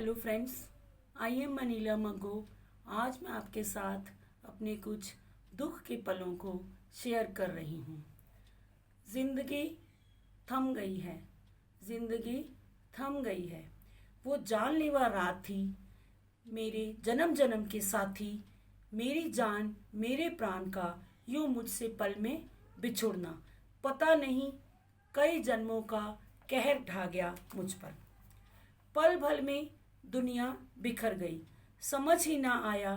Hello friends, I am Manila Maggo. आज मैं आपके साथ अपने कुछ दुख के पलों को शेयर कर रही हूँ। ज़िंदगी थम गई है, ज़िंदगी थम गई है। वो जानलेवा रात थी, मेरे जन्म जन्म के साथी, मेरी जान मेरे प्राण का यूं मुझसे पल में बिछुड़ना। पता नहीं कई जन्मों का कहर ढा गया मुझ पर। पल भर में दुनिया बिखर गई, समझ ही ना आया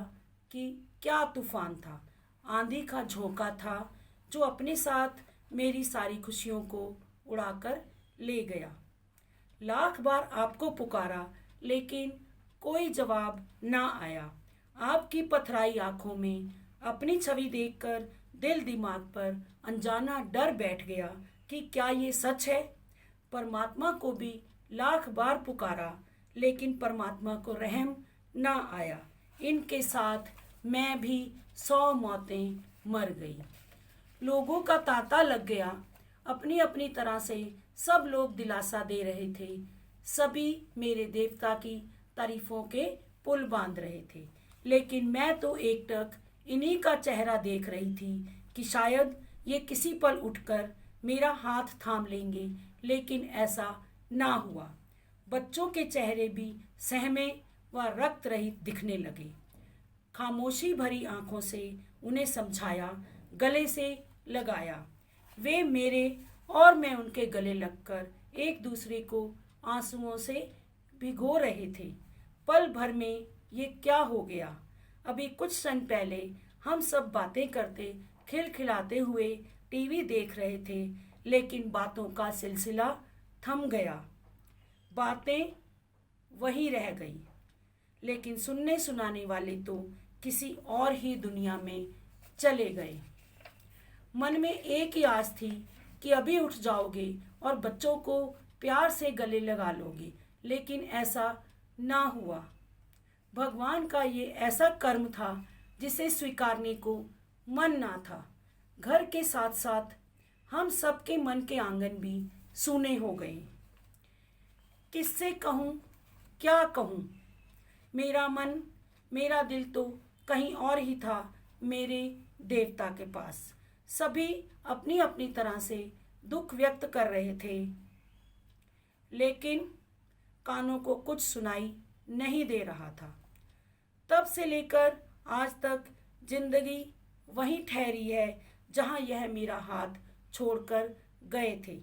कि क्या तूफान था। आंधी का झोंका था जो अपने साथ मेरी सारी खुशियों को उड़ाकर ले गया। लाख बार आपको पुकारा लेकिन कोई जवाब ना आया। आपकी पथराई आंखों में अपनी छवि देखकर दिल दिमाग पर अनजाना डर बैठ गया कि क्या ये सच है। परमात्मा को भी लाख बार पुकारा लेकिन परमात्मा को रहम ना आया। इनके साथ मैं भी 100 मौतें मर गई। लोगों का तांता लग गया, अपनी अपनी तरह से सब लोग दिलासा दे रहे थे। सभी मेरे देवता की तारीफों के पुल बांध रहे थे, लेकिन मैं तो एकटक इन्हीं का चेहरा देख रही थी कि शायद ये किसी पल उठकर मेरा हाथ थाम लेंगे, लेकिन ऐसा ना हुआ। बच्चों के चेहरे भी सहमे व रक्त रहित दिखने लगे। खामोशी भरी आंखों से उन्हें समझाया, गले से लगाया। वे मेरे और मैं उनके गले लगकर एक दूसरे को आंसुओं से भिगो रहे थे। पल भर में ये क्या हो गया। अभी कुछ क्षण पहले हम सब बातें करते खिलखिलाते हुए टीवी देख रहे थे, लेकिन बातों का सिलसिला थम गया। बातें वही रह गई, लेकिन सुनने सुनाने वाले तो किसी और ही दुनिया में चले गए। मन में एक ही आस थी कि अभी उठ जाओगे और बच्चों को प्यार से गले लगा लोगे, लेकिन ऐसा ना हुआ। भगवान का ये ऐसा कर्म था जिसे स्वीकारने को मन ना था। घर के साथ साथ हम सबके मन के आंगन भी सूने हो गए। किससे कहूँ, क्या कहूँ। मेरा मन, मेरा दिल तो कहीं और ही था, मेरे देवता के पास। सभी अपनी अपनी तरह से दुख व्यक्त कर रहे थे, लेकिन कानों को कुछ सुनाई नहीं दे रहा था। तब से लेकर आज तक जिंदगी वहीं ठहरी है जहां यह मेरा हाथ छोड़कर गए थे।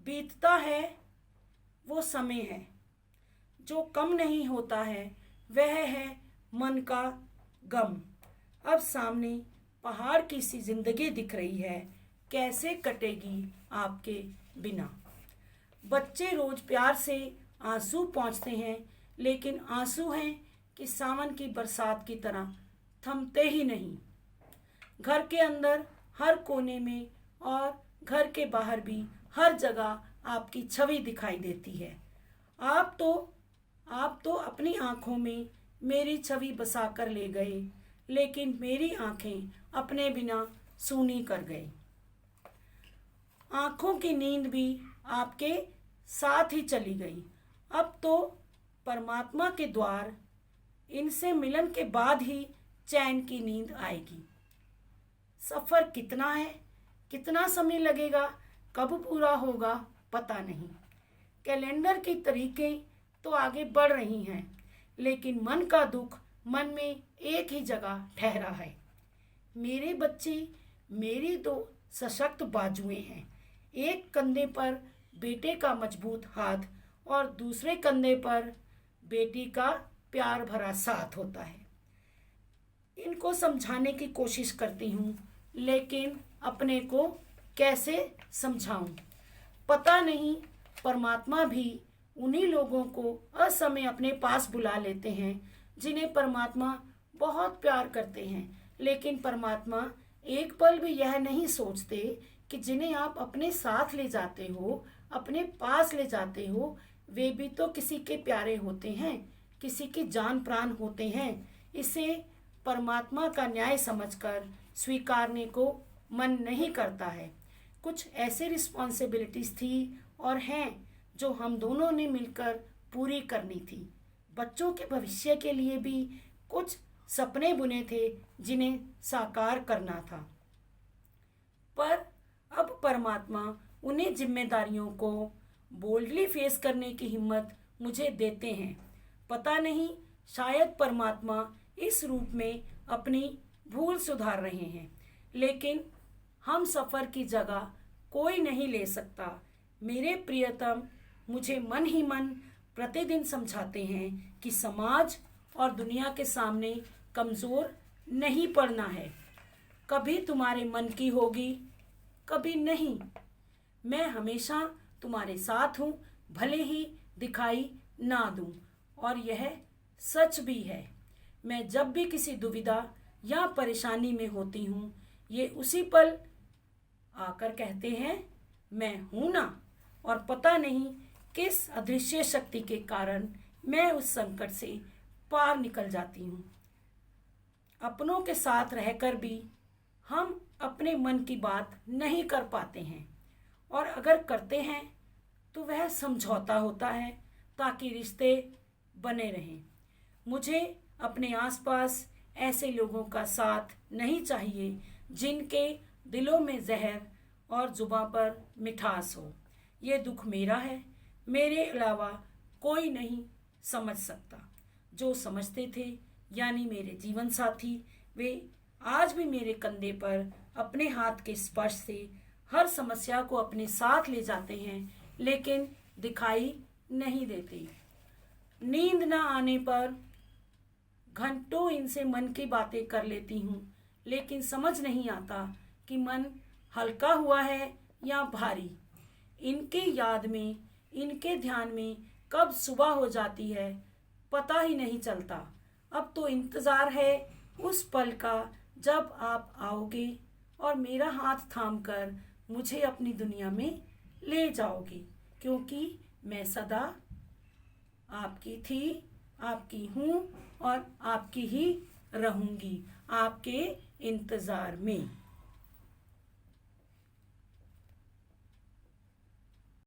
बीतता है वो समय है, जो कम नहीं होता है वह है मन का गम। अब सामने पहाड़ की सी जिंदगी दिख रही है, कैसे कटेगी आपके बिना। बच्चे रोज प्यार से आंसू पहुँचते हैं, लेकिन आंसू हैं कि सावन की बरसात की तरह थमते ही नहीं। घर के अंदर हर कोने में और घर के बाहर भी हर जगह आपकी छवि दिखाई देती है। आप तो अपनी आंखों में मेरी छवि बसा कर ले गए, लेकिन मेरी आंखें अपने बिना सूनी कर गए। आंखों की नींद भी आपके साथ ही चली गई। अब तो परमात्मा के द्वार, इनसे मिलन के बाद ही चैन की नींद आएगी। सफ़र कितना है, कितना समय लगेगा, कब पूरा होगा पता नहीं। कैलेंडर की तरीकें तो आगे बढ़ रही हैं, लेकिन मन का दुख मन में एक ही जगह ठहरा है। मेरे बच्चे मेरी दो सशक्त बाजुएं हैं। एक कंधे पर बेटे का मजबूत हाथ और दूसरे कंधे पर बेटी का प्यार भरा साथ होता है। इनको समझाने की कोशिश करती हूँ, लेकिन अपने को कैसे समझाऊं। पता नहीं परमात्मा भी उन्हीं लोगों को असमय अपने पास बुला लेते हैं जिन्हें परमात्मा बहुत प्यार करते हैं, लेकिन परमात्मा एक पल भी यह नहीं सोचते कि जिन्हें आप अपने साथ ले जाते हो, अपने पास ले जाते हो, वे भी तो किसी के प्यारे होते हैं, किसी की जान प्राण होते हैं। इसे परमात्मा का न्याय समझकर स्वीकारने को मन नहीं करता है। कुछ ऐसे रिस्पॉन्सिबिलिटीज थी और हैं जो हम दोनों ने मिलकर पूरी करनी थी। बच्चों के भविष्य के लिए भी कुछ सपने बुने थे जिन्हें साकार करना था। पर अब परमात्मा उन्हें जिम्मेदारियों को बोल्डली फेस करने की हिम्मत मुझे देते हैं। पता नहीं, शायद परमात्मा इस रूप में अपनी भूल सुधार रहे हैं, लेकिन हम सफ़र की जगह कोई नहीं ले सकता। मेरे प्रियतम मुझे मन ही मन प्रतिदिन समझाते हैं कि समाज और दुनिया के सामने कमज़ोर नहीं पड़ना है। कभी तुम्हारे मन की होगी, कभी नहीं। मैं हमेशा तुम्हारे साथ हूँ, भले ही दिखाई ना दूँ, और यह सच भी है। मैं जब भी किसी दुविधा या परेशानी में होती हूँ, ये उसी पल आकर कहते हैं, मैं हूँ ना। और पता नहीं किस अदृश्य शक्ति के कारण मैं उस संकट से पार निकल जाती हूँ। अपनों के साथ रहकर भी हम अपने मन की बात नहीं कर पाते हैं, और अगर करते हैं तो वह समझौता होता है ताकि रिश्ते बने रहें। मुझे अपने आसपास ऐसे लोगों का साथ नहीं चाहिए जिनके दिलों में जहर और जुबां पर मिठास हो। ये दुख मेरा है, मेरे अलावा कोई नहीं समझ सकता। जो समझते थे, यानी मेरे जीवन साथी, वे आज भी मेरे कंधे पर अपने हाथ के स्पर्श से हर समस्या को अपने साथ ले जाते हैं, लेकिन दिखाई नहीं देते। नींद न आने पर घंटों इनसे मन की बातें कर लेती हूँ, लेकिन समझ नहीं आता कि मन हल्का हुआ है या भारी। इनके याद में, इनके ध्यान में कब सुबह हो जाती है पता ही नहीं चलता। अब तो इंतज़ार है उस पल का जब आप आओगे और मेरा हाथ थामकर मुझे अपनी दुनिया में ले जाओगे, क्योंकि मैं सदा आपकी थी, आपकी हूँ और आपकी ही रहूँगी, आपके इंतज़ार में।